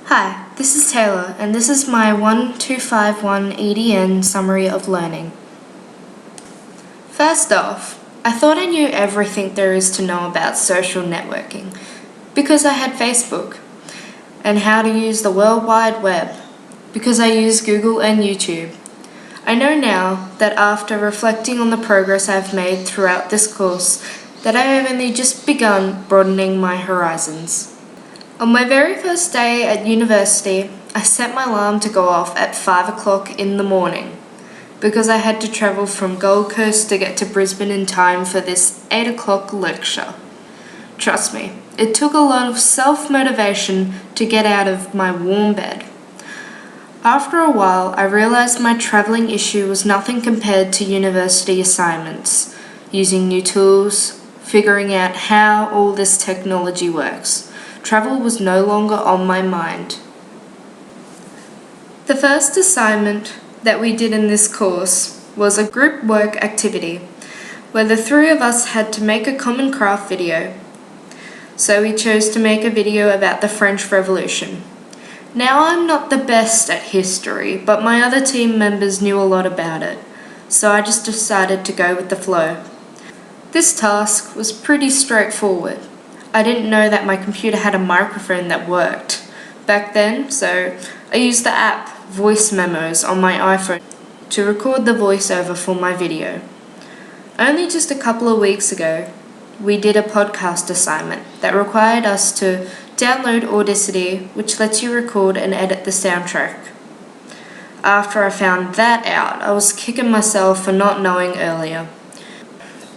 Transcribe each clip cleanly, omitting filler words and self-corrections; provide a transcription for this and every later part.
Hi, this is Tayla, and this is my 1251 EDN summary of learning. First off, I thought I knew everything there is to know about social networking because I had Facebook, and how to use the World Wide Web because I use Google and YouTube. I know now that after reflecting on the progress I've made throughout this course that I have only just begun broadening my horizons. On my very first day at university, I set my alarm to go off at 5 o'clock in the morning because I had to travel from Gold Coast to get to Brisbane in time for this 8 o'clock lecture. Trust me, it took a lot of self-motivation to get out of my warm bed. After a while, I realised my travelling issue was nothing compared to university assignments, using new tools, figuring out how all this technology works. Travel was no longer on my mind. The first assignment that we did in this course was a group work activity where the three of us had to make a common craft video. So we chose to make a video about the French Revolution. Now I'm not the best at history, but my other team members knew a lot about it, so I just decided to go with the flow. This task was pretty straightforward. I didn't know that my computer had a microphone that worked back then, so I used the app Voice Memos on my iPhone to record the voiceover for my video. Only just a couple of weeks ago, we did a podcast assignment that required us to download Audacity, which lets you record and edit the soundtrack. After I found that out, I was kicking myself for not knowing earlier.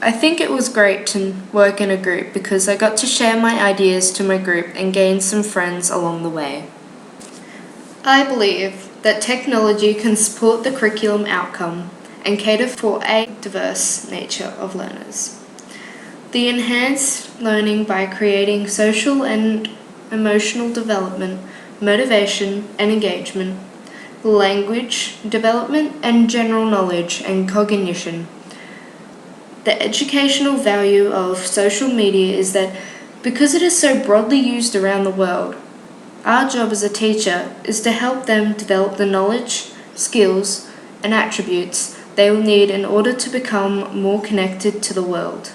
I think it was great to work in a group because I got to share my ideas to my group and gain some friends along the way. I believe that technology can support the curriculum outcome and cater for a diverse nature of learners. The enhanced learning by creating social and emotional development, motivation and engagement, language development and general knowledge and cognition. The educational value of social media is that because it is so broadly used around the world, our job as a teacher is to help them develop the knowledge, skills, and attributes they will need in order to become more connected to the world.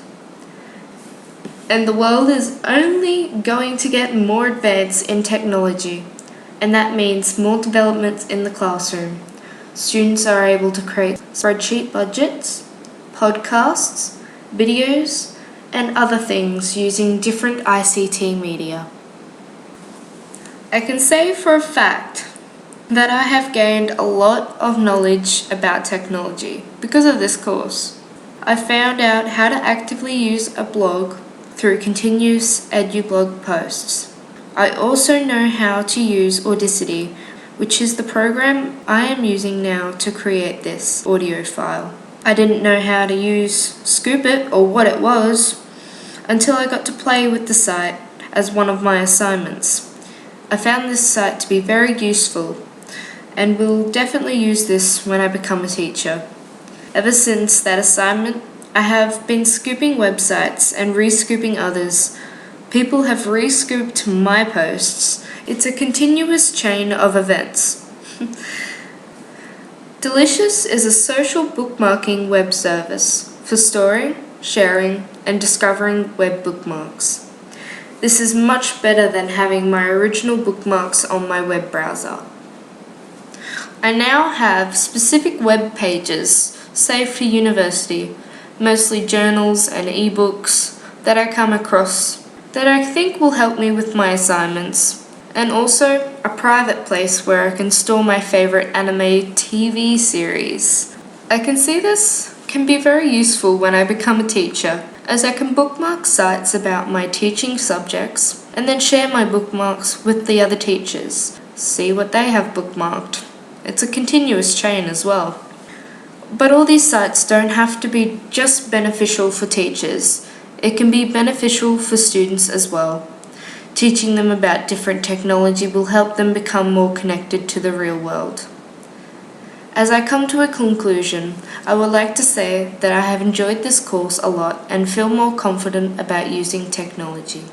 And the world is only going to get more advanced in technology, and that means more developments in the classroom. Students are able to create spreadsheet budgets, podcasts, videos, and other things using different ICT media. I can say for a fact that I have gained a lot of knowledge about technology because of this course. I found out how to actively use a blog through continuous EduBlog posts. I also know how to use Audacity, which is the program I am using now to create this audio file. I didn't know how to use Scoop It or what it was until I got to play with the site as one of my assignments. I found this site to be very useful and will definitely use this when I become a teacher. Ever since that assignment, I have been scooping websites and re-scooping others. People have re-scooped my posts. It's a continuous chain of events. Delicious is a social bookmarking web service for storing, sharing, and discovering web bookmarks. This is much better than having my original bookmarks on my web browser. I now have specific web pages saved for university, mostly journals and ebooks that I come across that I think will help me with my assignments. And also a private place where I can store my favorite anime TV series. I can see this can be very useful when I become a teacher, as I can bookmark sites about my teaching subjects and then share my bookmarks with the other teachers, see what they have bookmarked. It's a continuous chain as well. But all these sites don't have to be just beneficial for teachers. It can be beneficial for students as well. Teaching them about different technology will help them become more connected to the real world. As I come to a conclusion, I would like to say that I have enjoyed this course a lot and feel more confident about using technology.